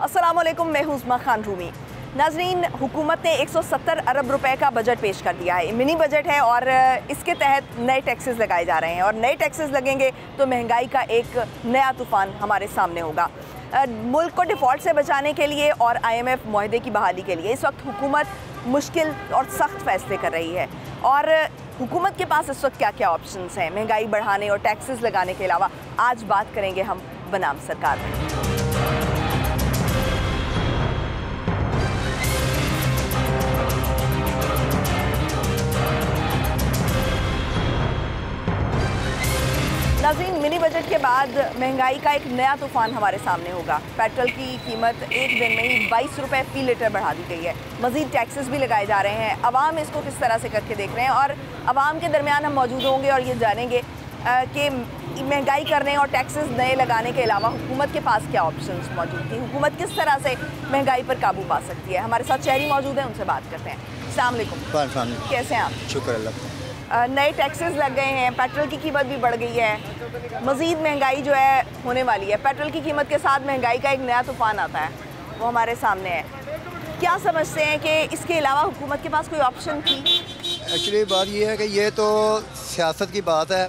अस्सलामुअलैकुम, मैं हूं उस्मा खान रूमी। नाज़रीन, हुकूमत ने 170 अरब रुपए का बजट पेश कर दिया है। मिनी बजट है और इसके तहत नए टैक्सेस लगाए जा रहे हैं और नए टैक्सेस लगेंगे तो महंगाई का एक नया तूफ़ान हमारे सामने होगा। मुल्क को डिफ़ॉल्ट से बचाने के लिए और IMF मुआहदे की बहाली के लिए इस वक्त हुकूमत मुश्किल और सख्त फ़ैसले कर रही है। और हुकूमत के पास इस वक्त क्या क्या ऑप्शंस हैं महंगाई बढ़ाने और टैक्सेस लगाने के अलावा, आज बात करेंगे हम बनाम सरकार में। नाज़रीन, मिनी बजट के बाद महंगाई का एक नया तूफ़ान हमारे सामने होगा। पेट्रोल की कीमत एक दिन में ही 22 रुपये फ़ी लीटर बढ़ा दी गई है। मज़ीद टैक्सेस भी लगाए जा रहे हैं। अवाम इसको किस तरह से करके देख रहे हैं और अवाम के दरमियान हम मौजूद होंगे और ये जानेंगे कि महंगाई करने और टैक्सेस नए लगाने के अलावा हुकूमत के पास क्या ऑप्शंस मौजूद थी, हुकूमत किस तरह से महंगाई पर काबू पा सकती है। हमारे साथ शहरी मौजूद हैं, उनसे बात करते हैं। अस्सलाम वालेकुम, कैसे हैं आप? शुक्र अल्लाह। नए टैक्सेस लग गए हैं, पेट्रोल की कीमत भी बढ़ गई है, मज़ीद महंगाई जो है होने वाली है। पेट्रोल की कीमत के साथ महंगाई का एक नया तूफ़ान आता है, वो हमारे सामने है। क्या समझते हैं कि इसके अलावा हुकूमत के पास कोई ऑप्शन थी? एक्चुअली बात ये है कि ये तो सियासत की बात है।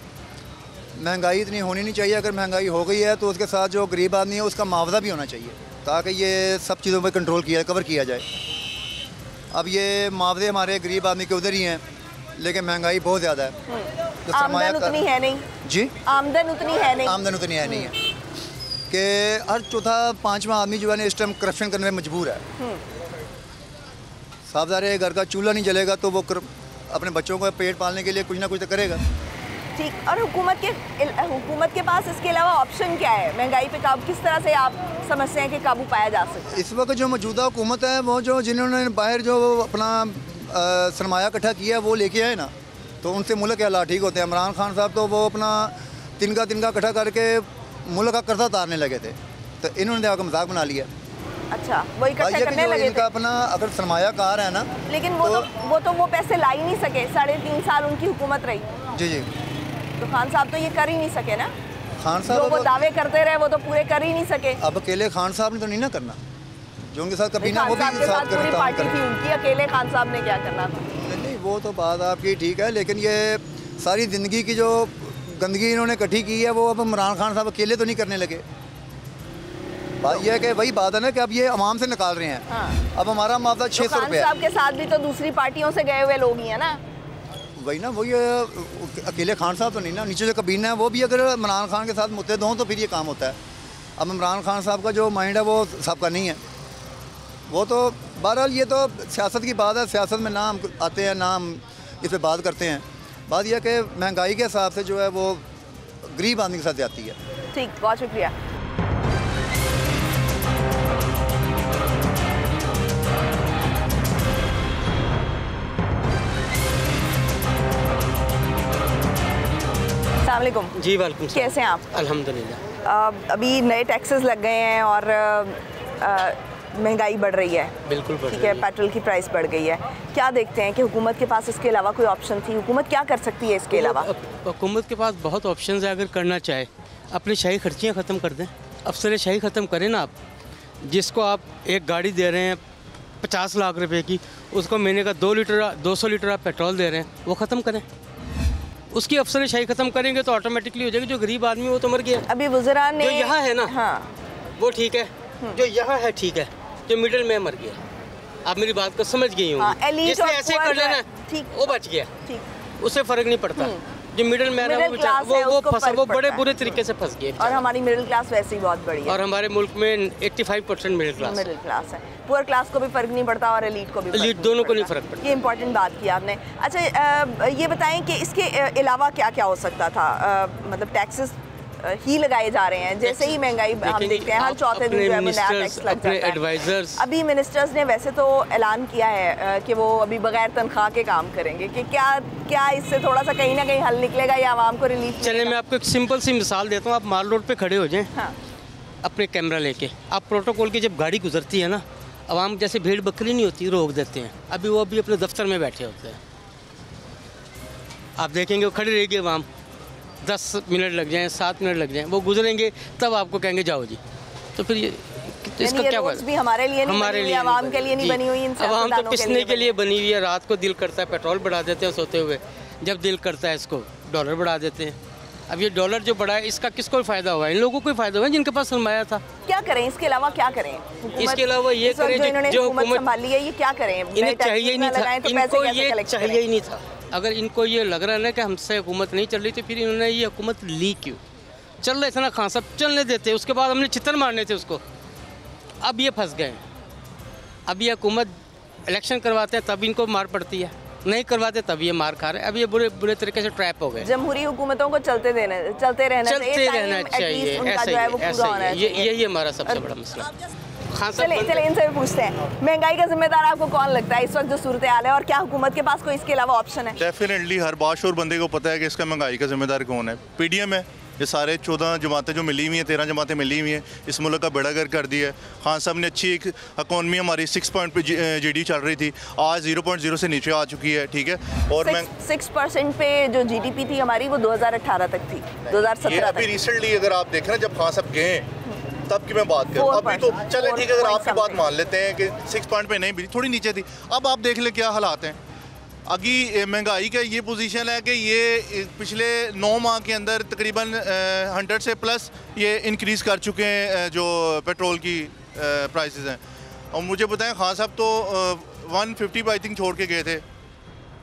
महंगाई इतनी होनी नहीं चाहिए। अगर महंगाई हो गई है तो उसके साथ जो गरीब आदमी है उसका मुआवजा भी होना चाहिए ताकि ये सब चीज़ों पर कंट्रोल कवर किया जाए। अब ये मुआवजे हमारे गरीब आदमी के उधर ही हैं, लेकिन महंगाई बहुत ज़्यादा है। तो आमदन उतनी है नहीं जी, आमदन उतनी है नहीं, आमदन उतनी है नहीं है कि हर चौथा पाँचवा आदमी जो है ना इस टाइम करप्शन करने में मजबूर है। साहबजारे घर का चूल्हा नहीं जलेगा तो वो अपने बच्चों को पेट पालने के लिए कुछ ना कुछ तो करेगा। ठीक। और हुकूमत के पास इसके अलावा ऑप्शन क्या है? महंगाई पे काबू किस तरह से आप समझते हैं कि काबू पाया जा सकता है? इस वक्त जो मौजूदा हुकूमत है वो जो जिन्होंने बाहर जो अपना सरमाया इकट्ठा किया है वो लेके आए ना, तो उनसे मुल्क के हालात ठीक होते हैं। इमरान खान साहब तो वो अपना तिनका इकट्ठा करके मुल्क का कर्जा उतारने लगे थे, तो इन्होंने आकर मजाक बना लिया। अच्छा, वो इकट्ठा करने लगे इनका अपना अगर सरमायाकार है ना, लेकिन वो पैसे ला ही नहीं सके। 3.5 साल उनकी हुकूमत रही। जी जी, तो खान साहब तो ये कर ही नहीं सके ना। खान साहब जो वो दावे करते रहे वो तो पूरे कर ही नहीं सके। अब अकेले खान साहब ने तो नहीं ना करना, जो उनके साथ कभी ना वो भी साथ पूरी पार्टी थी उनकी, अकेले खान साहब ने क्या करना था? नहीं, वो तो बात आपकी ठीक है, लेकिन ये सारी ज़िंदगी की जो गंदगी इन्होंने इकट्ठी की है वो अब इमरान खान साहब अकेले तो नहीं करने लगे। बात यह है कि वही बात है ना कि अब ये अवाम से निकाल रहे हैं। हाँ। अब हमारा मुआवजा 600 रुपये। खान साहब के साथ भी तो दूसरी पार्टियों से गए हुए लोग ही हैं ना। वही ना, वही अकेले खान साहब तो नहीं ना, नीचे जो कबीना है वो भी अगर इमरान खान के साथ मुत्तहद हों तो फिर ये काम होता है। अब इमरान खान साहब का जो माइंड है वो सबका नहीं है। वो तो बहरहाल ये तो सियासत की बात है, सियासत में ना हम आते हैं ना हम इस पर बात करते हैं। बात यह कि महंगाई के हिसाब से जो है वो गरीब आदमी के साथ जाती है। ठीक, बहुत शुक्रिया। अस्सलाम वालेकुम। जी वालेकुम। कैसे हैं आप? अल्हम्दुलिल्लाह। अभी नए टैक्सेस लग गए हैं और महंगाई बढ़ रही है। बिल्कुल बढ़ ठीक रही है, है। पेट्रोल की प्राइस बढ़ गई है। क्या देखते हैं कि हुकूमत के पास इसके अलावा कोई ऑप्शन थी? हुकूमत क्या कर सकती है इसके अलावा? हुकूमत के पास बहुत ऑप्शन है। अगर करना चाहे अपनी शाही खर्चियाँ ख़त्म कर दें, अफसर शाही ख़त्म करें ना। आप जिसको आप एक गाड़ी दे रहे हैं 50 लाख रुपए की, उसको महीने का 200 लीटर आप पेट्रोल दे रहे हैं, वो ख़त्म करें। उसकी अफसर शाही ख़त्म करेंगे तो ऑटोमेटिकली हो जाएगी। जो गरीब आदमी वो तो मर गया। अभी वज़रा ने जो यहाँ है ना, हाँ, वो ठीक है। जो यहाँ है ठीक है, जो मिडिल में मर गया। आप मेरी बात को समझ गई होंगी। हाँ, जिसने ऐसे कर लेना ठीक, वो बच गया, ठीक। उससे फ़र्क नहीं पड़ता। जो मिडिल मैन है वो बड़े बुरे तरीके से फंस गए। और हमारी मिडिल क्लास वैसे ही बहुत बड़ी है। और हमारे मुल्क में 85% मिडिल क्लास है। पुअर क्लास को भी फ़र्क नहीं पड़ता और एलीट को भी दोनों को नहीं फ़र्क पड़ता। ये इंपॉर्टेंट बात की आपने। अच्छा, ये बताएं कि इसके अलावा क्या क्या हो सकता था? मतलब टैक्सेस ही लगाए जा रहे हैं। जैसे ही महंगाई हम देखते हैं हर चौथे दिन जो है नया टैक्स लग जाता है। एडवाइजर्स अभी मिनिस्टर्स ने वैसे तो ऐलान किया है कि वो अभी बगैर तनख्वाह के काम करेंगे, कि क्या इससे थोड़ा सा कहीं ना कहीं हल निकलेगा या आवाम को रिलीफ? चलिए मैं आपको एक सिंपल सी मिसाल देता हूँ। आप माल रोड पे खड़े हो जाएं, हाँ, अपने कैमरा लेके, आप प्रोटोकॉल की जब गाड़ी गुजरती है ना, आवाम जैसे भेड़ बकरी नहीं होती, रोक देते हैं। अभी वो अभी अपने दफ्तर में बैठे होते हैं, आप देखेंगे वो खड़ी रहेगी आवाम। 10 मिनट लग जाएं, 7 मिनट लग जाएं, वो गुजरेंगे तब आपको कहेंगे जाओ जी। तो फिर ये तो इसका क्या रोड्स भी हमारे लिए नहीं बनी हुई, आवाम के लिए नहीं बनी हुई, इन आवाम तो पिसने के लिए बनी हुई है। रात को दिल करता है पेट्रोल बढ़ा देते हैं सोते हुए, जब दिल करता है इसको डॉलर बढ़ा देते हैं। अब ये डॉलर जो बढ़ा है इसका किसको फ़ायदा हुआ है? इन लोगों को ही फ़ायदा हुआ है जिनके पास सरमाया था। क्या करें इसके अलावा, क्या करें? इसके अलावा ये करें जो हुकूमत संभाली है, ये क्या करें? इन्हें चाहिए ही नहीं था, इनको ये चाहिए ही नहीं था। अगर इनको ये लग रहा है ना कि हमसे हुकूमत नहीं चल रही, तो फिर इन्होंने ये हुकूमत ली क्यों? चल रहे थे ना खान साहब, चलने देते, उसके बाद हमने चित्तर मारने थे उसको। अब ये फंस गए। अब ये हुकूमत इलेक्शन करवाते हैं तब इनको मार पड़ती है, नहीं करवाते तब ये मार खा रहे हैं। अब ये बुरे तरीके से ट्रैप हो गए। जमहूरी हुकूमतों को चलते रहना चाहिए, यही हमारा सबसे बड़ा मसला। चले इनसे भी पूछते हैं, महंगाई का जिम्मेदार आपको कौन लगता है इस वक्त जो सूरत हाल है, और क्या हुकूमत के पास कोई इसके अलावा ऑप्शन है? डेफिनेटली हर बाशूर बंदे को पता है कि इसका महंगाई का जिम्मेदार कौन है। पीडीएम है। ये सारे 14 जमातें जो मिली हुई हैं, 13 जमातें मिली हुई हैं, इस मुल्क का बेड़ा गर्क कर दिया है। खान साहब ने अच्छी एक इकॉनमी, हमारी 6 पॉइंट पे जीडी चल रही थी, आज 0.0 से नीचे आ चुकी है। ठीक है, और 6% पे जो जीडीपी थी हमारी वो 2018 तक थी, 2017 अभी रिसेंटली अगर आप देखें ना, जब खान साहब गए तब की मैं बात करूँ, अभी तो चले ठीक है, अगर आपकी बात मान लेते हैं कि 6 पॉइंट पे नहीं मिली, थोड़ी नीचे थी। अब आप देख ले क्या हालात हैं। अभी महंगाई का ये पोजीशन है कि ये पिछले 9 माह के अंदर तकरीबन 100 से प्लस ये इंक्रीज़ कर चुके हैं जो पेट्रोल की प्राइसेस हैं। और मुझे बताएं, खान साहब तो 150 पे आई थिंक छोड़ के गए थे,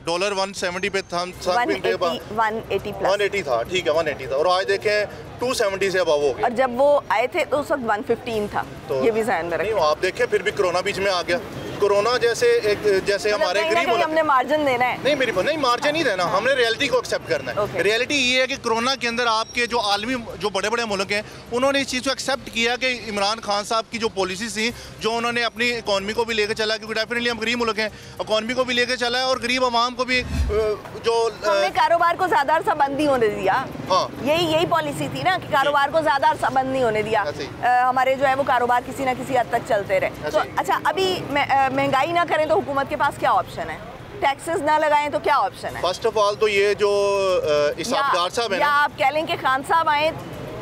डॉलर 170 पे था, 180 था, ठीक है 180 था, और आज देखें 270 से अबव हो गया। और जब वो आए थे तो उस वक्त 115 था, तो ये भी ध्यान में रखें। आप देखें फिर भी कोरोना बीच में आ गया। कोरोना जैसे हमारे गरीब मुल्क, हमने मार्जिन देना है, नहीं मेरी नहीं मार्जिन नहीं देना, हमने रियलिटी को एक्सेप्ट करना है। रियलिटी ये है कि कोरोना के अंदर आपके जो आलमी जो बड़े बड़े मुल्क हैं, उन्होंने इस चीज़ को एक्सेप्ट किया कि इमरान खान साहब की जो पॉलिसी थी, जो उन्होंने अपनी इकॉनमी को भी लेकर चला, क्योंकि डेफिनेटली हम गरीब मुल्क हैं, इकॉनमी को भी लेकर चला है और गरीब आवाम को भी जो हमने कारोबार को ज़्यादा अरसा बंद नहीं होने दिया। यही पॉलिसी थी ना कि कारोबार को ज़्यादा अरसा बंद नहीं होने दिया, हमारे जो है वो कारोबार किसी ना किसी हद तक चलते रहे। तो अच्छा, अभी महंगाई ना करें तो हुकूमत के पास क्या ऑप्शन है? टैक्सेस ना लगाएं तो क्या ऑप्शन है? फर्स्ट ऑफ ऑल तो ये जो हिसाबदार साहब है ना, या आप कह लें कि खान साहब आए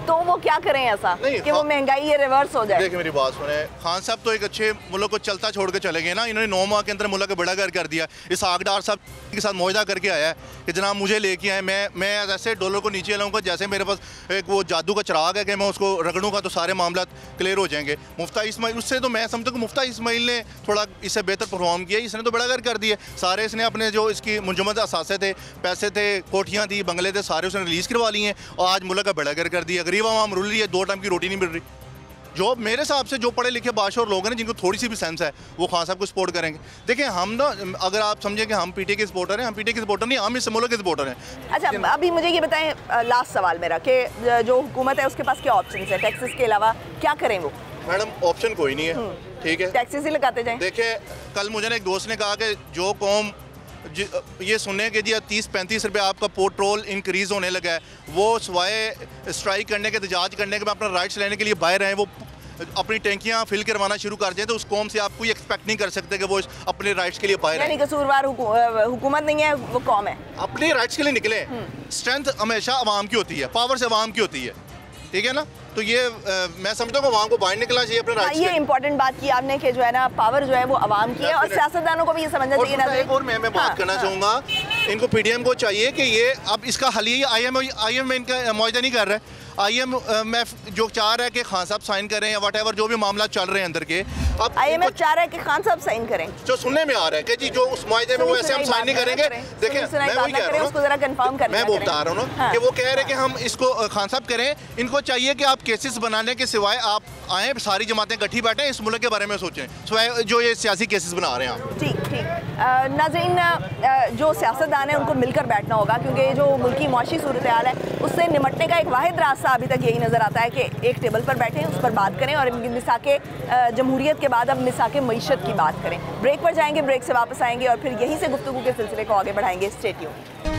तो वो क्या करें ऐसा कि वो महंगाई ये रिवर्स हो जाए? देखिए मेरी बात सुने, खान साहब तो एक अच्छे मुल्क को चलता छोड़ के चले गए ना। इन्होंने 9 माह के अंदर मुल्क का बड़ा घर कर दिया। इस आगदार साहब के साथ मुआहदा करके आया है कि जनाब मुझे लेके आए, मैं ऐसे डॉलर को नीचे लाऊंगा जैसे मेरे पास एक वो जादू का चिराग है कि मैं उसको रगड़ूंगा तो सारे मामला क्लियर हो जाएंगे। मुफ्ता इस्माइल, उससे तो मैं समझता हूँ मुफ्ता इस्माइल ने थोड़ा इससे बेहतर परफॉर्म किया। इसने तो बड़ा घर कर दिया सारे। इसने अपने जो इसकी मुंजमद असासे थे, पैसे थे, कोठियाँ थी, बंगले थे, सारे उसने रिलीज़ करवा लिए हैं और आज मुल्क का बड़ा घर कर दिया। गरीब आवाम रुल रही है, 2 टाइम की रोटी नहीं मिल रही। जो मेरे हिसाब से जो पढ़े लिखे बादशाह लोग हैं जिनको थोड़ी सी भी सेंस है, वो खान साहब को सपोर्ट करेंगे। देखिए हम ना, अगर आप समझें कि हम पीटीए के सपोर्टर हैं, हम पीटीए के सपोर्टर नहीं, हम इस मुल्क के सपोर्टर हैं। अच्छा, अभी मुझे ये बताएं, लास्ट सवाल मेरा, कि जो हुकूमत है उसके पास क्या ऑप्शन है टैक्सेस के अलावा? क्या करें वो? मैडम ऑप्शन कोई नहीं है, ठीक है, टैक्सेस ही लगाते जाएं। देखिए कल मुझे एक दोस्त ने कहा कि जो कौम ये सुने कि जी 30-35 रुपये आपका पेट्रोल इंक्रीज़ होने लगा है, वो सवाए स्ट्राइक करने के, एहतजाज करने के, अपना राइट्स लेने के लिए बाहर आए, वो अपनी टैंकियाँ फिल करवाना शुरू कर दें, तो उस कौम से आप कोई एक्सपेक्ट नहीं कर सकते कि वो अपने राइट्स के लिए बाहर आए। यानी कसूरवार हुकूमत नहीं है, वो कौम है। अपने राइट्स के लिए निकले। स्ट्रेंथ हमेशा आवाम की होती है, पावर से आवाम की होती है, ठीक है ना। तो ये मैं समझता हूँ आवाम को बाहर निकलना चाहिए अपने राइट्स। ये इंपॉर्टेंट बात की आपने कि जो है ना, पावर जो है वो आवाम की है और सियासतदानों को भी ये समझना चाहिए ना। और मैं बात करना चाहूँगा, इनको पीडीएम को चाहिए कि ये अब इसका हल ही IMF इनका मुआहदा नहीं कर रहा है। IMF जो चाह रहा है कि खान साहब साइन करें या वट एवर जो भी मामला चल रहे हैं अंदर के, अब IMF चाह रहा है कि खान साहब साइन करें। जो सुनने में आ रहा है कि जी जो उस मुआहदे में वो ऐसे हम साइन नहीं करेंगे। देखिए मैं वही कह रहा हूँ, उसको जरा कंफर्म करना, मैं बता रहा हूँ ना कि वो कह रहे हैं कि हम इसको खान साहब करें। इनको चाहिए कि आप केसेस बनाने के सिवाय आप आए, सारी जमातें इकट्ठी बैठें, इस मुल्क के बारे में सोचें, सिवाय जो ये सियासी केसेस बना रहे हैं आप। ठीक नाज़रीन, जो सियासतदान है उनको मिलकर बैठना होगा, क्योंकि जो मुल्की मुआशी सूरत हाल है उससे निमटने का एक वाहिद रास्ता अभी तक यही नज़र आता है कि एक टेबल पर बैठें, उस पर बात करें और मिसाके जमहूरियत के बाद अब मिसाके मईशत की बात करें। ब्रेक पर जाएंगे, ब्रेक से वापस आएंगे और फिर यहीं से गुफ्तगू के सिलसिले को आगे बढ़ाएंगे। Stay tuned.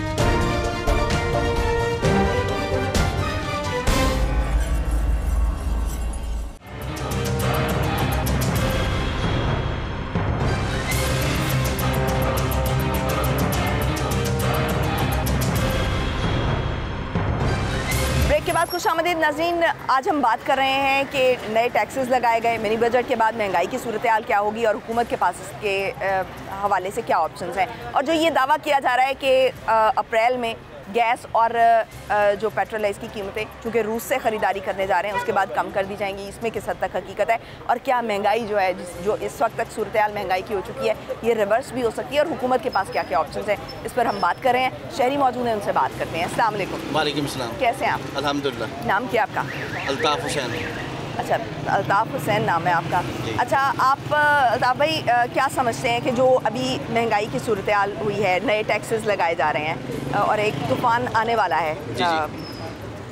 खुशामदीद नाज़रीन, आज हम बात कर रहे हैं कि नए टैक्सेस लगाए गए, मिनी बजट के बाद महंगाई की सूरत हाल क्या होगी और हुकूमत के पास इसके हवाले से क्या ऑप्शंस हैं। और जो ये दावा किया जा रहा है कि अप्रैल में गैस और जो पेट्रोल है इसकी कीमतें चूँकि रूस से ख़रीदारी करने जा रहे हैं उसके बाद कम कर दी जाएंगी, इसमें किस हद तक हकीकत है और क्या महंगाई जो है जो इस वक्त तक सूरत हाल महंगाई की हो चुकी है ये रिवर्स भी हो सकती है और हुकूमत के पास क्या क्या ऑप्शंस हैं, इस पर हम बात कर रहे हैं। शहरी मौजूद हैं, उनसे बात करते हैं। अस्सलाम वालेकुम। वालेकुम सलाम। कैसे हैं आप? अल्हम्दुलिल्लाह। नाम क्या आपका? अल्ताफ़ हुसैन। अच्छा, अल्ताफ़ हुसैन नाम है आपका। अच्छा, आप अल्ताफ़ भाई क्या समझते हैं कि जो अभी महंगाई की सूरत हाल हुई है, नए टैक्सेस लगाए जा रहे हैं और एक तूफ़ान आने वाला है,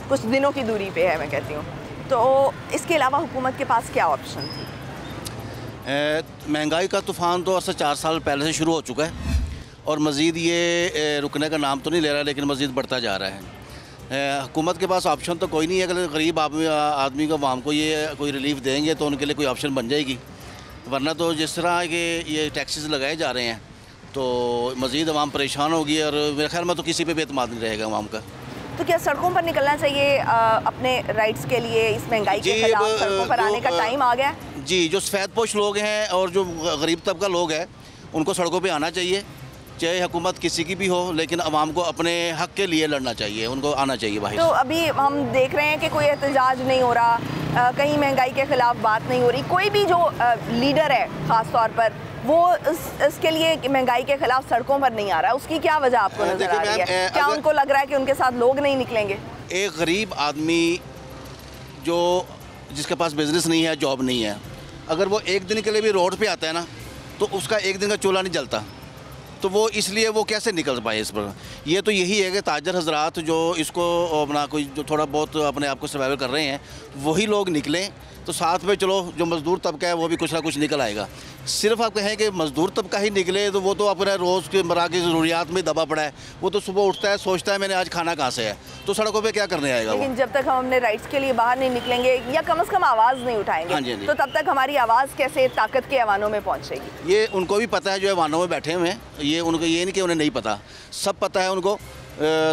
कुछ दिनों की दूरी पे है मैं कहती हूँ, तो इसके अलावा हुकूमत के पास क्या ऑप्शन थी? महंगाई का तूफ़ान तो अर्सा 4 साल पहले से शुरू हो चुका है और मज़ीद ये रुकने का नाम तो नहीं ले रहा, लेकिन मज़ीद बढ़ता जा रहा है। हुकूमत के पास ऑप्शन तो कोई नहीं है। अगर गरीब आदमी को आवाम को ये कोई रिलीफ देंगे तो उनके लिए कोई ऑप्शन बन जाएगी, वरना तो जिस तरह के ये टैक्सेस लगाए जा रहे हैं तो मज़ीद आवाम परेशान होगी और मेरे ख्याल में तो किसी पे भी एतमाद नहीं रहेगा आवाम का। तो क्या सड़कों पर निकलना चाहिए अपने राइट्स के लिए? इस महंगाई के खिलाफ सड़कों पर आने का टाइम आ गया है जी। जो सफ़ेदपोश लोग हैं और जो गरीब तबका लोग हैं उनको सड़कों पर आना चाहिए, चाहे हुकूमत किसी की भी हो, लेकिन आवाम को अपने हक के लिए लड़ना चाहिए, उनको आना चाहिए बाहर। तो अभी हम देख रहे हैं कि कोई एहतजाज नहीं हो रहा, कहीं महंगाई के ख़िलाफ़ बात नहीं हो रही, कोई भी जो लीडर है ख़ास तौर पर वो इसके लिए महंगाई के ख़िलाफ़ सड़कों पर नहीं आ रहा है, उसकी क्या वजह आपको नज़र आ रही है? क्या उनको लग रहा है कि उनके साथ लोग नहीं निकलेंगे? एक गरीब आदमी जो जिसके पास बिज़नेस नहीं है, जॉब नहीं है, अगर वो एक दिन के लिए भी रोड पर आता है ना तो उसका एक दिन का चूल्हा नहीं जलता, तो वो इसलिए वो कैसे निकल पाए इस पर। ये तो यही है कि ताजर हजरात जो इसको अपना कोई जो थोड़ा बहुत अपने आप को सर्वाइव कर रहे हैं वही लोग निकलें, तो साथ में चलो जो मज़दूर तबका है वो भी कुछ ना कुछ निकल आएगा। सिर्फ आप कहें कि मज़दूर तबका ही निकले तो वो तो अपने रोज़ के मरा की ज़रूरियात में दबा पड़ा है, वो तो सुबह उठता है सोचता है मैंने आज खाना कहाँ से है, तो सड़कों पे क्या करने आएगा। लेकिन जब तक हम अपने राइट्स के लिए बाहर नहीं निकलेंगे या कम से कम आवाज़ नहीं उठाएंगे, हाँ तो तब तक हमारी आवाज़ कैसे ताकत के ऐवानों में पहुँचेगी? ये उनको भी पता है जो ऐवानों में बैठे हुए हैं, ये उनको ये नहीं कि उन्हें नहीं पता, सब पता है उनको।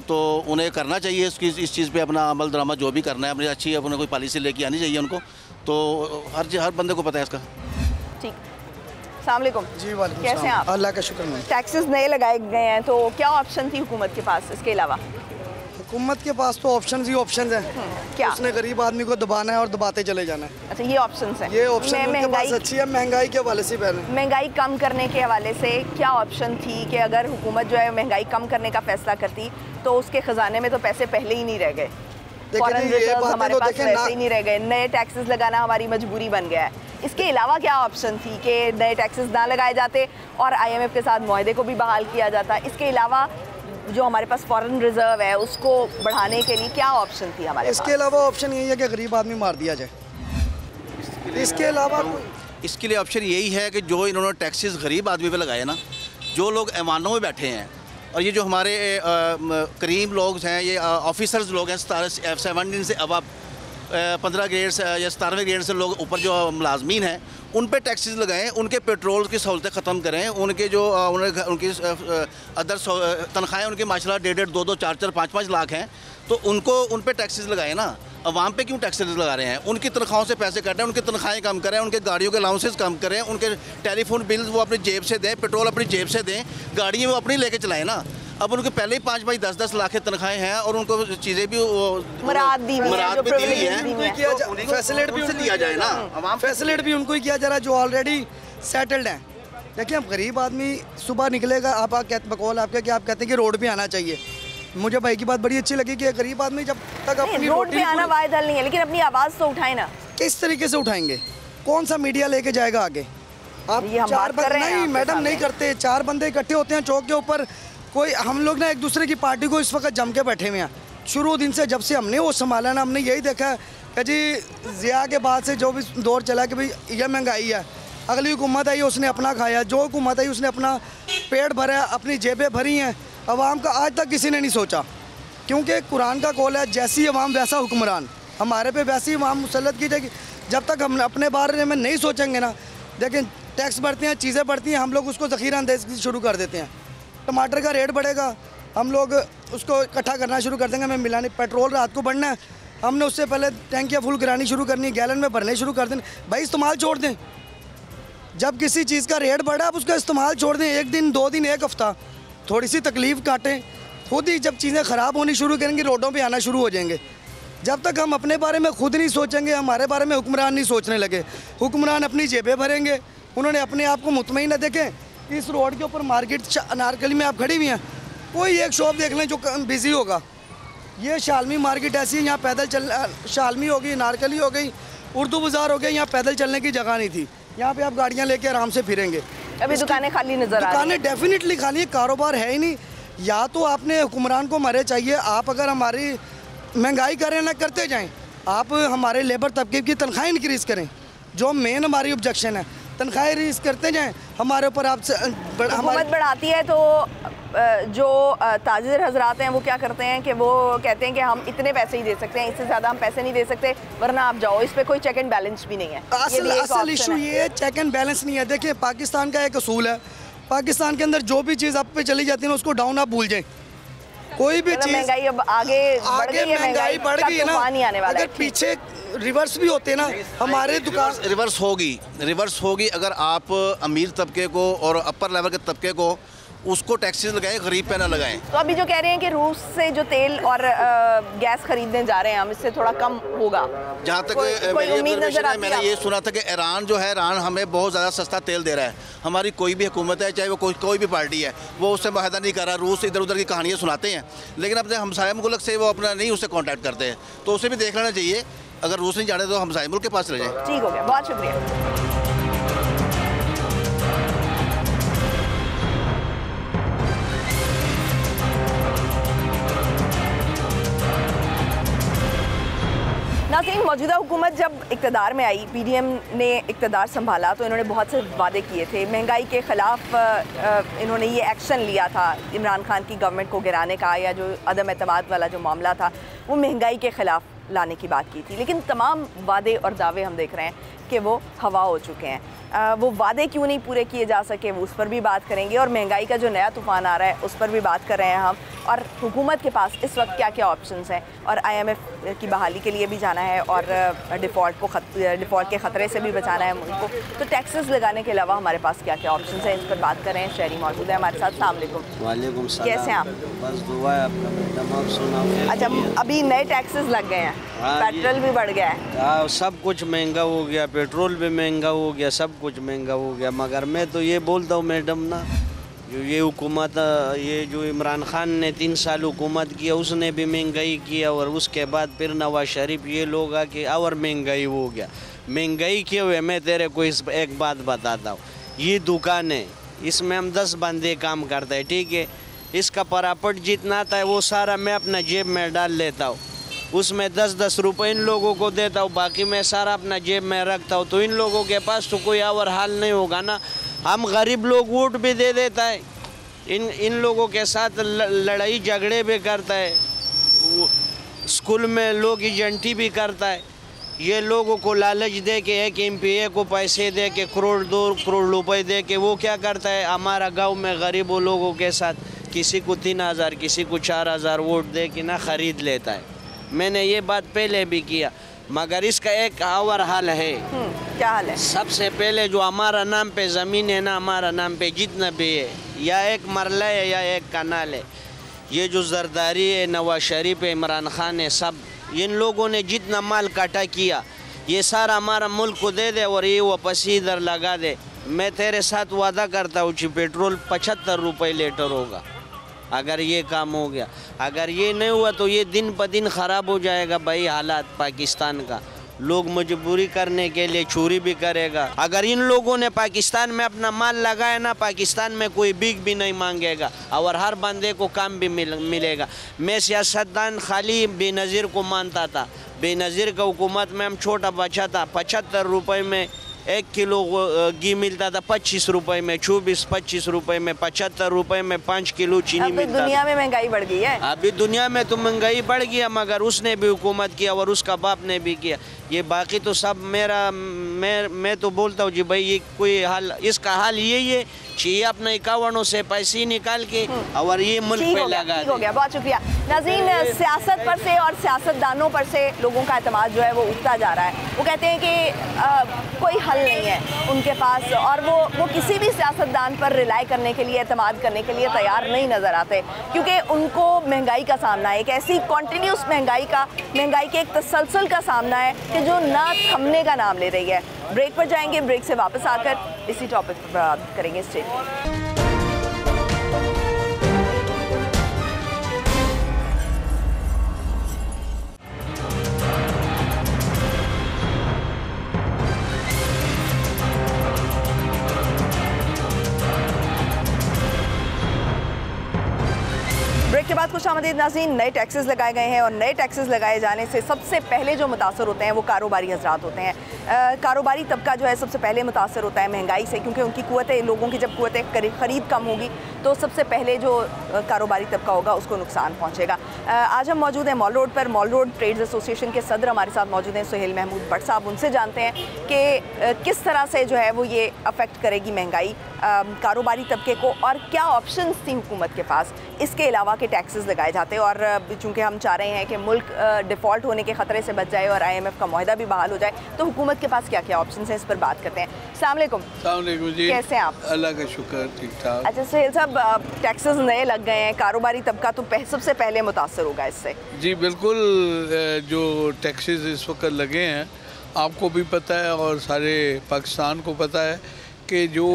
तो उन्हें करना चाहिए इस चीज़ पे अपना अमल दरामद जो भी करना है, अपनी अच्छी अपने कोई पॉलिसी लेके आनी चाहिए उनको, तो हर बंदे को पता है इसका। ठीक, अस्सलाम वालेकुम। जी वालेकुम। कैसे हैं आप? अल्लाह का शुक्र है। टैक्सेस नए लगाए गए हैं तो क्या ऑप्शन थी हुकूमत के पास इसके अलावा? हुकूमत के पास तो ऑप्शन ही ऑप्शन हैं। क्या? उसने गरीब आदमी को दबाना है और दबाते चले जाना है। अच्छा, ये ऑप्शंस हैं। ये ऑप्शन उनके पास अच्छी है महंगाई के हवाले से। पहले महंगाई कम करने के हवाले से क्या ऑप्शन थी कि अगर हुकूमत जो है महंगाई कम करने का फैसला करती तो उसके ख़जाने में तो पैसे पहले ही नहीं रह गए, फॉरेन रिजर्व हमारे पास वैसे ही नहीं रह गए, नए टैक्सेस लगाना हमारी मजबूरी बन गया है। इसके अलावा क्या ऑप्शन थी कि नए टैक्सेस ना लगाए जाते और IMF के साथ मुआहदे को भी बहाल किया जाता? इसके अलावा जो हमारे पास फॉरेन रिजर्व है उसको बढ़ाने के लिए क्या ऑप्शन थी हमारे पास? इसके अलावा ऑप्शन यही है कि गरीब आदमी मार दिया जाए। इसके अलावा इसके लिए ऑप्शन यही है कि जो इन्होंने टैक्सेस गरीब आदमी पे लगाए ना, जो लोग ऐवानों में बैठे हैं और ये जो हमारे करीम लोग हैं, ये ऑफिसर्स लोग हैं 17 से अब 15 ग्रेड से या 17वें ग्रेड से लोग ऊपर जो मुलाजमीन हैं उन पे टैक्सेस लगाएं, उनके पेट्रोल की सहूलतें ख़त्म करें, उनके जो उनकी अदर तनख्वाहें उनकी माशाल्लाह 1.5, 2, 4, 5 लाख हैं, तो उनको उन पे टैक्सेस लगाएं ना। अवाम पे क्यों टैक्सेस लगा रहे हैं? उनकी तनख्वाहों से पैसे कट रहे हैं, उनकी तनख्वाहें कम करें, उनके गाड़ियों के अलाउंसेस कम करें, उनके टेलीफोन बिल्स वो अपनी जेब से दें, पेट्रोल अपनी जेब से दें, गाड़ियाँ वो अपनी लेके चलाएं ना। अब उनके पहले ही 5, 10 लाख की तनख्वाहें हैं और उनको चीज़ें भी मुराद दी हुई है, फैसिलिटी भी दिया जाए ना, फैसिलिटी भी उनको ही किया जा रहा है जो ऑलरेडी सेटल्ड हैं। देखिए, अब गरीब आदमी सुबह निकलेगा, आप बकौल आपके कि आप कहते हैं कि रोड पे आना चाहिए। मुझे भाई की बात बड़ी अच्छी लगी कि गरीब आदमी जब तक अपनी रोड पे आना वायद हल नहीं है, लेकिन अपनी आवाज़ तो उठाए ना। किस तरीके से उठाएंगे? कौन सा मीडिया लेके जाएगा आगे? आप ये हम चार बात कर रहे हैं नहीं मैडम नहीं करते, 4 बंदे इकट्ठे होते हैं चौक के ऊपर, कोई हम लोग ना एक दूसरे की पार्टी को इस वक्त जम के बैठे हुए हैं। शुरू दिन से जब से हमने वो संभाला ना, हमने यही देखा है कि जी ज़िया के बाद से जो भी दौर चला कि भाई यह महंगाई है, अगली हुकूमत आई उसने अपना खाया, जो हुकूमत आई उसने अपना पेट भरा, अपनी जेबें भरी हैं। अवाम का आज तक किसी ने नहीं सोचा, क्योंकि कुरान का कौल है जैसी अवाम वैसा हुक्मरान। हमारे पे वैसी अवाम मुसल्लत की जाएगी। जब तक हम अपने बारे में नहीं सोचेंगे ना, देखें टैक्स बढ़ती हैं, चीज़ें बढ़ती हैं, हम लोग उसको ज़ख़ीरा अंदाज़ी शुरू कर देते हैं। टमाटर का रेट बढ़ेगा, हम लोग उसको इकट्ठा करना शुरू कर देंगे, हमें मिलाने। पेट्रोल रात को बढ़ना है, हमने उससे पहले टैंकियाँ फुल करानी शुरू करनी, गैलन में भरने शुरू कर दें। भाई इस्तेमाल छोड़ दें। जब किसी चीज़ का रेट बढ़ा आप उसका इस्तेमाल छोड़ दें, 1 दिन 2 दिन 1 हफ़्ता थोड़ी सी तकलीफ़ काटें। खुद ही जब चीज़ें ख़राब होनी शुरू करेंगी रोडों पे आना शुरू हो जाएंगे। जब तक हम अपने बारे में खुद नहीं सोचेंगे, हमारे बारे में हुक्मरान नहीं सोचने लगे। हुक्मरान अपनी जेबें भरेंगे, उन्होंने अपने आप को मुतमईन न देखें। इस रोड के ऊपर मार्केट अनारकली में आप खड़ी हुई हैं, कोई एक शॉप देख लें जो बिज़ी होगा। ये शालमी मार्केट ऐसी है, यहाँ पैदल चल, शालमी हो गई, अनारकली हो गई, उर्दू बाज़ार हो गया, यहाँ पैदल चलने की जगह नहीं थी। यहाँ पे आप गाड़ियाँ लेके आराम से फिरेंगे। अभी दुकानें खाली नज़र आ रही हैं। दुकानें डेफिनेटली खाली है, कारोबार है ही नहीं। या तो आपने हुक्मरान को मरे चाहिए, आप अगर हमारी महंगाई करें ना करते जाएं, आप हमारे लेबर तबके की तनख्वाह इंक्रीज़ करें, जो मेन हमारी ऑब्जेक्शन है। तनख्वाह इंक्रीज़ करते जाएं, हमारे ऊपर आप हुकूमत बढ़ाती है तो जो ताजिर हजरात हैं वो क्या करते हैं कि वो कहते हैं कि हम इतने पैसे ही दे सकते हैं, इससे ज़्यादा हम पैसे नहीं दे सकते, वरना आप जाओ। इस पे कोई चेक एंड बैलेंस भी नहीं है। असल इशू ये चेक एंड बैलेंस नहीं है। देखिए पाकिस्तान का एक असूल है, पाकिस्तान के अंदर जो भी चीज़ आप पे चली जाती है ना उसको डाउन आप भूल जाएं। कोई भी चीज़ महंगाई अब आगे महंगाई बढ़ गई है ना, अगर पीछे रिवर्स भी होते ना हमारे दुकान रिवर्स होगी अगर आप अमीर तबके को और अपर लेवल के तबके को उसको टैक्सेस लगाएं, गरीब पे ना लगाएं। तो अभी जो कह रहे हैं कि रूस से जो तेल और गैस खरीदने जा रहे हैं हम, इससे थोड़ा कम होगा। जहाँ तक मैंने ये सुना था कि ईरान जो है, ईरान हमें बहुत ज़्यादा सस्ता तेल दे रहा है। हमारी कोई भी हुकूमत है, चाहे वो कोई भी पार्टी है, वो उससे मुआहदा नहीं कर रहा। रूस इधर उधर की कहानियाँ सुनाते हैं, लेकिन अपने हमसाया मुल्क से वो अपना नहीं उससे कॉन्टैक्ट करते हैं। तो उसे भी देख लेना चाहिए। अगर रूस नहीं जाने तो हमसाया मुल्क के पास चले जाए। ठीक हो गया, बहुत शुक्रिया। नाज़रीन, मौजूदा हुकूमत जब इक़्तिदार में आई, पीडीएम ने इक़्तिदार संभाला तो इन्होंने बहुत से वादे किए थे। महंगाई के ख़िलाफ़ इन्होंने ये एक्शन लिया था इमरान खान की गवर्नमेंट को गिराने का, या जो अदम एतमाद वाला जो मामला था वो महंगाई के ख़िलाफ़ लाने की बात की थी। लेकिन तमाम वादे और दावे हम देख रहे हैं कि वो हवा हो चुके हैं। वो वादे क्यों नहीं पूरे किए जा सके, वो उस पर भी बात करेंगे। और महंगाई का जो नया तूफ़ान आ रहा है उस पर भी बात कर रहे हैं हम। और हुकूमत के पास इस वक्त क्या क्या ऑप्शंस हैं, और IMF की बहाली के लिए भी जाना है, और डिफ़ॉल्ट के ख़तरे से भी बचाना है मुल्क को। तो टैक्सेस लगाने के अलावा हमारे पास क्या क्या ऑप्शंस हैं, इस पर बात कर रहे हैं। शहरी मौजूद है हमारे साथ। अस्सलाम वालेकुम। वालेकुम सलाम। कैसे हैं आप? बस दुआ है आपका मैडम, आप सुनाओ। अच्छा, अभी नए टैक्सेस लग गए हैं, पेट्रोल भी बढ़ गया है। हाँ, सब कुछ महंगा हो गया, पेट्रोल भी महंगा हो गया, सब कुछ महंगा हो गया। मगर मैं तो ये बोलता हूँ मैडम ना, ये हुकूमत, ये जो इमरान खान ने 3 साल हुकूमत किया उसने भी महंगाई किया, और उसके बाद फिर नवाज शरीफ, ये लोग आके और महंगाई हो गया। महंगाई क्यों है, मैं तेरे को इस एक बात बताता हूँ। ये दुकान है, इसमें हम 10 बंदे काम करते हैं, ठीक है। इसका प्रॉफिट जितना आता है वो सारा मैं अपना जेब में डाल लेता हूँ, उसमें 10-10 रुपये इन लोगों को देता हूँ, बाकी मैं सारा अपना जेब में रखता हूँ। तो इन लोगों के पास तो कोई और हाल नहीं होगा ना। हम गरीब लोग वोट भी दे देता है, इन लोगों के साथ लड़ाई झगड़े भी करता है, स्कूल में लोग एजेंटी भी करता है। ये लोगों को लालच दे के, एक MPA को पैसे दे के, 1-2 करोड़ रुपए दे के, वो क्या करता है हमारा गांव में गरीबों लोगों के साथ किसी को 3000 किसी को 4000 वोट दे के ना ख़रीद लेता है। मैंने ये बात पहले भी किया, मगर इसका एक और हाल है। क्या हाल है? सबसे पहले जो हमारा नाम पे ज़मीन है ना, हमारा नाम पे जितना भी है, या एक मरला है या एक कनाल है, ये जो जरदारी है, नवाज शरीफ है, इमरान खान है, सब इन लोगों ने जितना माल इकट्ठा किया ये सारा हमारा मुल्क को दे दे और ये वापस इधर लगा दे। मैं तेरे साथ वादा करता हूँ कि पेट्रोल 75 रुपये लीटर होगा अगर ये काम हो गया। अगर ये नहीं हुआ तो ये दिन ब दिन ख़राब हो जाएगा भाई हालात पाकिस्तान का। लोग मजबूरी करने के लिए चोरी भी करेगा। अगर इन लोगों ने पाकिस्तान में अपना माल लगाया ना, पाकिस्तान में कोई भीख भी नहीं मांगेगा और हर बंदे को काम भी मिलेगा। मैं सियासतदान खाली बेनज़ीर को मानता था, बेनज़ीर का हुकूमत में हम छोटा बच्चा था, 75 रुपये में 1 किलो घी मिलता था 25 रुपए में, 24-25 रुपए में, 75 रुपए में 5 किलो चीनी अब तो मिलता दुनिया में महंगाई बढ़ गई है। अभी दुनिया में तो महंगाई बढ़ गया, मगर उसने भी हुकूमत किया और उसका बाप ने भी किया। ये बाकी तो सब मैं तो बोलता हूँ जी भाई, ये कोई हाल, इसका हाल यही है, चाहिए अपने अकाउंटों से पैसे निकाल के और ये मुल्क पे लगा ठीक हो गया, बहुत शुक्रिया। नाज़रीन, सियासत पर से और सियासतदानों पर से लोगों का एतमाद जो है वो उठता जा रहा है। वो कहते हैं कि कोई हल नहीं है उनके पास, और वो किसी भी सियासतदान पर रिलाई करने के लिए, एतमाद करने के लिए तैयार नहीं नज़र आते, क्योंकि उनको महंगाई का सामना है, एक ऐसी कॉन्टीन्यूस महंगाई के एक तसलसल का सामना है कि जो ना थमने का नाम ले रही है। ब्रेक पर जाएंगे, ब्रेक से वापस आकर इसी टॉपिक पर बात करेंगे। स्टे ब्रेक के बाद खुश आमदीद नाज़रीन। नए टैक्सेस लगाए गए हैं और नए टैक्सेस लगाए जाने से सबसे पहले जो मुतासर होते हैं वो कारोबारी हजरात होते हैं। कारोबारी तबका जो है सबसे पहले मुतासर होता है महंगाई से, क्योंकि उनकी क़ुव्वतें, लोगों की जब क़ुव्वतें ख़रीद कम होगी तो सबसे पहले जो कारोबारी तबका होगा उसको नुकसान पहुँचेगा। आज हम मौजूद हैं मॉल रोड पर। मॉल रोड ट्रेड्स एसोसिएशन के सदर हमारे साथ मौजूद हैं, सुहेल महमूद भट्ट साहब। उनसे जानते हैं कि किस तरह से जो है वो ये अफेक्ट करेगी महंगाई कारोबारी तबके को, और क्या ऑप्शंस थी हुकूमत के पास इसके अलावा के टैक्सेस लगाए जाते हैं। और चूँकि हम चाह रहे हैं कि मुल्क डिफ़ॉल्ट होने के ख़तरे से बच जाए और IMF का मुआहदा भी बहाल हो जाए, तो हुकूमत के पास क्या क्या ऑप्शंस हैं, इस पर बात करते हैं। अस्सलाम वालेकुम जी, कैसे हैं आप? अल्लाह का शुक्र, ठीक ठाक। अच्छा सुहेल साहब, टैक्सेस नए लग गए हैं, कारोबारी तबका तो सबसे पहले मुतासर होगा इससे। जी बिल्कुल, जो टैक्सेस इस वक्त लगे हैं आपको भी पता है और सारे पाकिस्तान को पता है कि जो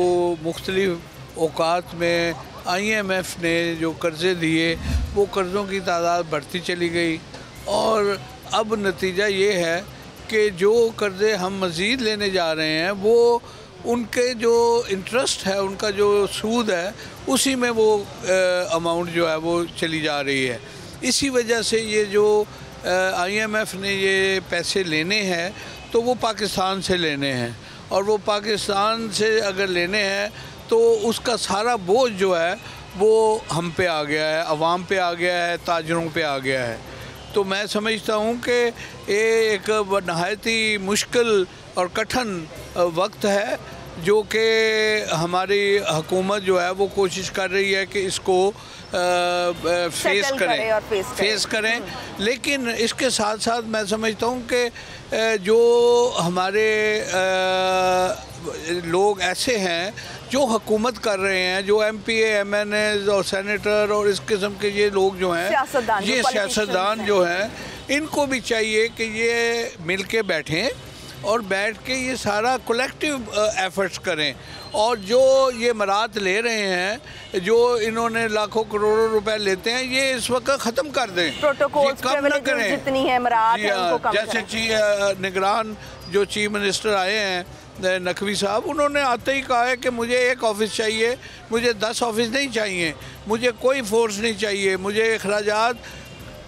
मुख्तलिफ औकात में IMF ने जो कर्ज़े दिए वो कर्ज़ों की तादाद बढ़ती चली गई, और अब नतीजा ये है कि जो कर्ज़े हम मज़ीद लेने जा रहे हैं वो उनके जो इंटरेस्ट है, उनका जो सूद है, उसी में वो अमाउंट जो है वो चली जा रही है। इसी वजह से ये जो IMF ने ये पैसे लेने हैं तो वो पाकिस्तान से लेने हैं, और वो पाकिस्तान से अगर लेने हैं तो उसका सारा बोझ जो है वो हम पे आ गया है, अवाम पे आ गया है, ताजरों पे आ गया है। तो मैं समझता हूँ कि ये एक नहायत ही मुश्किल और कठिन वक्त है जो कि हमारी हुकूमत जो है वो कोशिश कर रही है कि इसको फेस करें। लेकिन इसके साथ साथ मैं समझता हूँ कि जो हमारे लोग ऐसे हैं जो हुकूमत कर रहे हैं, जो MPA, MNAs और सेनेटर और इस किस्म के ये लोग जो हैं, ये सियासतदान जो हैं, इनको भी चाहिए कि ये मिल के बैठें और बैठ के ये सारा कलेक्टिव एफर्ट्स करें, और जो ये मरात ले रहे हैं, जो इन्होंने लाखों करोड़ों रुपए लेते हैं, ये इस वक्त ख़त्म कर दें, कम न करें। जितनी है मरात है उनको कम जैसे निगरान जो चीफ मिनिस्टर आए हैं नकवी साहब, उन्होंने आते ही कहा है कि मुझे एक ऑफ़िस चाहिए, मुझे 10 ऑफ़िस नहीं चाहिए, मुझे कोई फोर्स नहीं चाहिए, मुझे अखराजात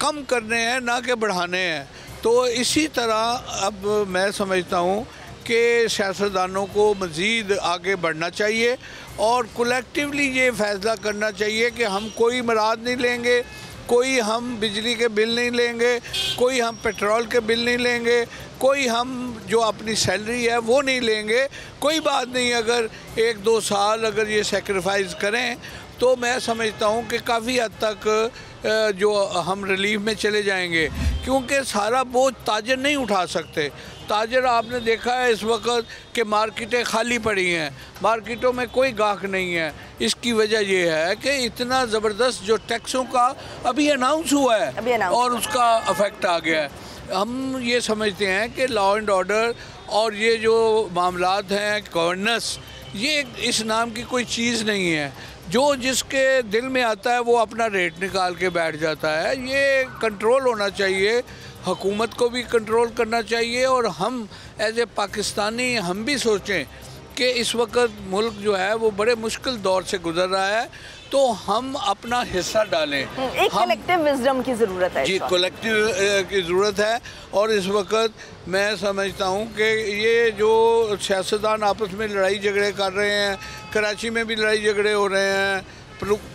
कम करने हैं ना कि बढ़ाने हैं। तो इसी तरह अब मैं समझता हूँ कि सियासतदानों को मज़ीद आगे बढ़ना चाहिए और कलेक्टिवली ये फ़ैसला करना चाहिए कि हम कोई मराद नहीं लेंगे, कोई हम बिजली के बिल नहीं लेंगे, कोई हम पेट्रोल के बिल नहीं लेंगे, कोई हम जो अपनी सैलरी है वो नहीं लेंगे। कोई बात नहीं, अगर 1-2 साल अगर ये सेक्रीफाइस करें तो मैं समझता हूँ कि काफ़ी हद तक जो हम रिलीफ में चले जाएंगे, क्योंकि सारा बोझ ताजर नहीं उठा सकते। ताजर आपने देखा है इस वक्त कि मार्केटें खाली पड़ी हैं, मार्केटों में कोई गाहक नहीं है। इसकी वजह यह है कि इतना ज़बरदस्त जो टैक्सों का अभी अनाउंस हुआ है और उसका अफेक्ट आ गया है। हम ये समझते हैं कि लॉ एंड ऑर्डर और ये जो मामलात हैं, गवर्नेंस, ये इस नाम की कोई चीज़ नहीं है। जो जिसके दिल में आता है वो अपना रेट निकाल के बैठ जाता है। ये कंट्रोल होना चाहिए, हुकूमत को भी कंट्रोल करना चाहिए, और हम एज ए पाकिस्तानी हम भी सोचें कि इस वक्त मुल्क जो है वो बड़े मुश्किल दौर से गुजर रहा है, तो हम अपना हिस्सा डालें। एक कलेक्टिव विजडम की ज़रूरत है। जी, कलेक्टिव की ज़रूरत है। और इस वक्त मैं समझता हूँ कि ये जो सियासतदान आपस में लड़ाई झगड़े कर रहे हैं, कराची में भी लड़ाई झगड़े हो रहे हैं,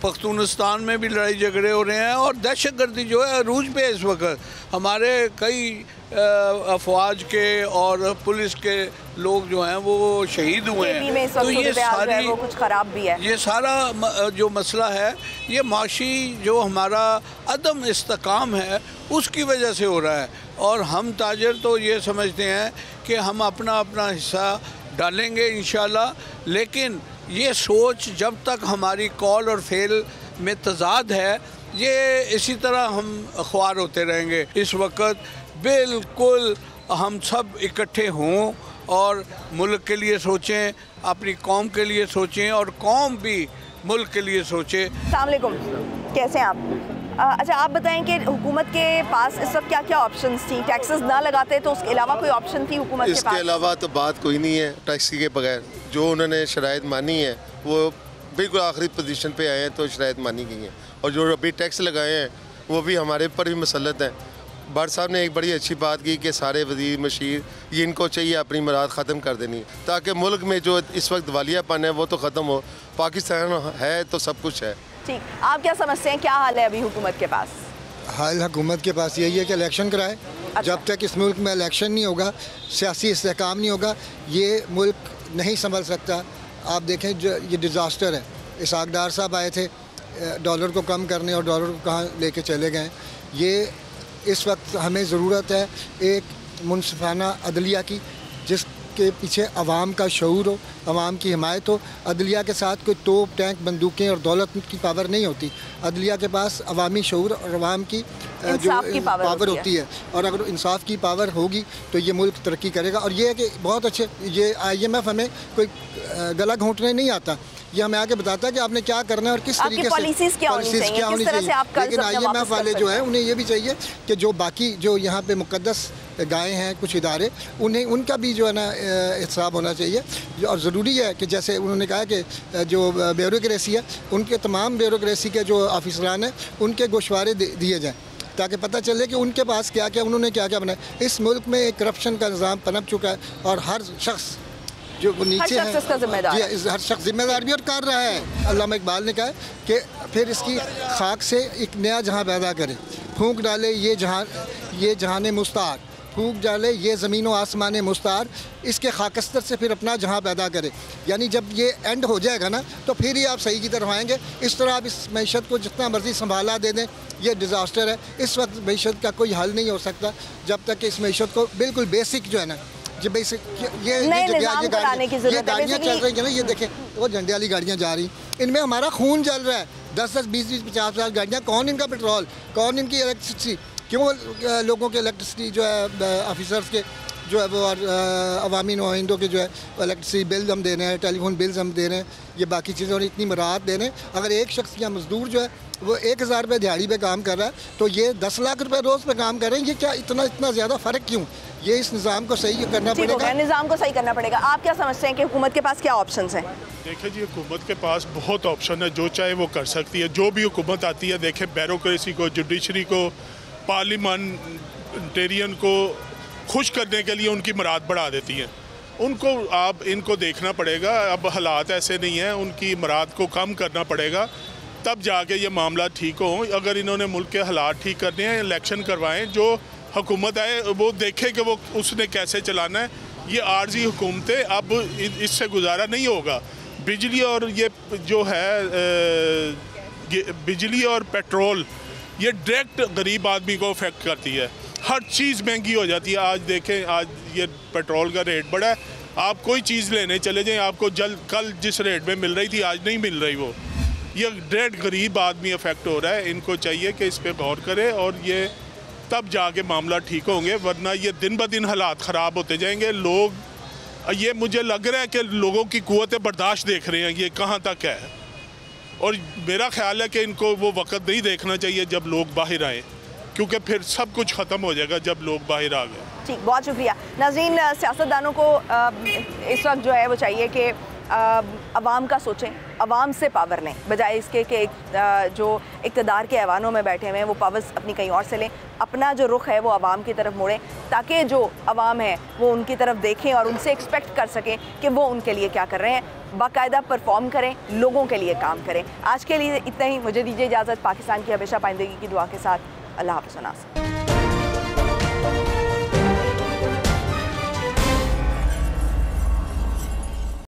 पख्तूनिस्तान में भी लड़ाई झगड़े हो रहे हैं, और दहशतगर्दी जो है अरूज पे इस वक्त हमारे कई अफवाज के और पुलिस के लोग जो हैं वो शहीद हुए हैं। तो ये सारी वो कुछ ख़राब भी है। ये सारा जो मसला है ये माशी जो हमारा अदम इस्तेकाम है उसकी वजह से हो रहा है। और हम ताजर तो ये समझते हैं कि हम अपना अपना हिस्सा डालेंगे इंशाल्लाह, लेकिन ये सोच जब तक हमारी कॉल और फेल में तजाद है ये इसी तरह हम ख्वार होते रहेंगे। इस वक्त बिल्कुल हम सब इकट्ठे हों और मुल्क के लिए सोचें, अपनी कौम के लिए सोचें और कौम भी मुल्क के लिए सोचे। अस्सलाम वालेकुम, कैसे हैं आप? अच्छा, आप बताएं कि हुकूमत के पास इस वक्त क्या क्या ऑप्शंस थी? टैक्सेस ना लगाते तो उसके अलावा कोई ऑप्शन थी हुकूमत के पास? इसके अलावा तो बात कोई नहीं है। टैक्सी के बगैर जो उन्होंने शराइत मानी है वो बिल्कुल आखिरी पोजीशन पे आए हैं, तो शराइत मानी गई हैं। और जो अभी टैक्स लगाए हैं वो भी हमारे पर ही मसलत हैं। भट्ट साहब ने एक बड़ी अच्छी बात की कि सारे वज़ीर मशीर ये इनको चाहिए अपनी मुराद ख़त्म कर देनी, ताकि मुल्क में जो इस वक्त दिवालियापन है वो तो ख़त्म हो। पाकिस्तान है तो सब कुछ है। ठीक, आप क्या समझते हैं, क्या हाल है अभी हुकूमत के पास? हाल हुकूमत के पास यही है कि इलेक्शन कराए। जब तक इस मुल्क में इलेक्शन नहीं होगा, सियासी इस्तेहकाम नहीं होगा, ये मुल्क नहीं संभल सकता। आप देखें जो ये डिज़ास्टर है, इसहाक़ साहब आए थे डॉलर को कम करने और डॉलर को कहाँ लेके चले गए। ये इस वक्त हमें ज़रूरत है एक मुनसिफाना अदलिया की, जिसके पीछे अवाम का शऊर हो, अवाम की हिमायत हो। अदलिया के साथ कोई तोप, टैंक, बंदूकें और दौलत की पावर नहीं होती। अदलिया के पास अवामी शऊर और अवाम की जो पावर होती है। और अगर इंसाफ की पावर होगी तो ये मुल्क तरक्की करेगा। और ये है कि बहुत अच्छे, ये IMF हमें कोई गला घोंटने नहीं आता, ये हमें आके बताता है कि आपने क्या करना है और किस तरीके से पॉलिसीज़ क्या होनी चाहिए। लेकिन IMF वाले जो है उन्हें ये भी चाहिए कि जो बाकी जो यहाँ पे मुकद्दस गायें हैं कुछ इदारे, उन्हें उनका भी जो है ना हिसाब होना चाहिए। और ज़रूरी है कि जैसे उन्होंने कहा कि जो ब्यूरोक्रेसी है उनके तमाम ब्यूरोक्रेसी के जो ऑफिसरान हैं उनके गोशवारे दिए जाएँ, ताकि पता चले कि उनके पास क्या क्या, उन्होंने क्या क्या बनाया। इस मुल्क में एक करप्शन का निज़ाम पनप चुका है और हर शख्स जो नीचे है, हर शख्स जिम्मेदार भी और कर रहा है। अल्लामा इकबाल ने कहा है कि फिर इसकी खाक से एक नया जहां पैदा करे, फूंक डाले ये जहान मुस्तार, फूंक डाले ये ज़मीन व आसमान मुस्तार, इसके खाकस्तर से फिर अपना जहां पैदा करे। यानी जब ये एंड हो जाएगा ना तो फिर ही आप सही की तरफ आएंगे। इस तरह आप इस मैशत को जितना मर्ज़ी संभाला दे दें, ये डिज़ास्टर है। इस वक्त मैशत का कोई हल नहीं हो सकता जब तक कि इस मैशत को बिल्कुल बेसिक जो है ना, ये बेसिक ये गाड़ियाँ चल रही है ना, ये देखें वो झंडे वाली गाड़ियाँ जा रही, इनमें हमारा खून जल रहा है। 10-10, 20-20, 50-50 गाड़ियाँ, कौन इनका पेट्रोल, कौन इनकी इलेक्ट्रिसिटी, क्यों लोगों के इलेक्ट्रिसिटी जो है ऑफिसर्स के जो है वो और अवामी नुमाइंदों के जो है इलेक्ट्रिसिटी बिल हम दे रहे हैं, टेलीफोन बिल्स हम दे रहे हैं, ये बाकी चीज़ें और इतनी मराहत दे रहे हैं। अगर एक शख्स या मजदूर जो है वो 1000 रुपये दिहाड़ी पे काम कर रहा है तो ये 10 लाख रुपए रोज़ पे काम कर रहे हैं। ये क्या इतना ज़्यादा फ़र्क क्यों? ये इस निज़ाम को सही करना पड़ेगा। निज़ाम को सही करना पड़ेगा। आप क्या समझते हैं कि हुकूमत के पास क्या ऑप्शंस हैं? देखिए जी, हुकूमत के पास बहुत ऑप्शन है, जो चाहे वो कर सकती है। जो भी हुकूमत आती है, देखें ब्यूरोक्रेसी को, जुडिशरी को, पार्लियामेंटेरियन को खुश करने के लिए उनकी मराद बढ़ा देती हैं। उनको आप इनको देखना पड़ेगा। अब हालात ऐसे नहीं हैं, उनकी मराद को कम करना पड़ेगा, तब जाके ये मामला ठीक हो। अगर इन्होंने मुल्क के हालात ठीक करने हैं, इलेक्शन करवाएं, जो हुकूमत आए वो देखे कि वो उसने कैसे चलाना है। ये आर्जी हुकूमतें, अब इससे गुजारा नहीं होगा। बिजली और ये जो है बिजली और पेट्रोल, ये डायरेक्ट गरीब आदमी को अफेक्ट करती है। हर चीज़ महंगी हो जाती है। आज देखें, आज ये पेट्रोल का रेट बढ़ा है, आप कोई चीज़ लेने चले जाएं, आपको कल जिस रेट में मिल रही थी आज नहीं मिल रही। वो ये डायरेक्ट गरीब आदमी अफेक्ट हो रहा है। इनको चाहिए कि इस पर गौर करें और ये तब जाके मामला ठीक होंगे, वरना ये दिन ब दिन हालात ख़राब होते जाएंगे। लोग, ये मुझे लग रहा है कि लोगों की कुव्वत बर्दाश्त देख रहे हैं ये कहाँ तक है। और मेरा ख्याल है कि इनको वो वक्त नहीं देखना चाहिए जब लोग बाहर आए, क्योंकि फिर सब कुछ ख़त्म हो जाएगा जब लोग बाहर आ गए। ठीक, बहुत शुक्रिया। नाज़रीन, सियासतदानों को इस वक्त जो है वो चाहिए कि अवाम का सोचें, अवाम से पावर लें, बजाय इसके कि जो इक़्तिदार के ऐवानों में बैठे हुए हैं वो पावर्स अपनी कहीं और से लें। अपना जो रुख है वो अवाम की तरफ मोड़ें, ताकि जो अवाम है वो उनकी तरफ देखें और उनसे एक्सपेक्ट कर सकें कि वो उनके लिए क्या कर रहे हैं। बाकायदा परफॉर्म करें, लोगों के लिए काम करें। आज के लिए इतना ही, मुझे दीजिए इजाज़त। पाकिस्तान की हमेशा पाइंदगी की दुआ के साथ, अल्लाह हाफ़िज़।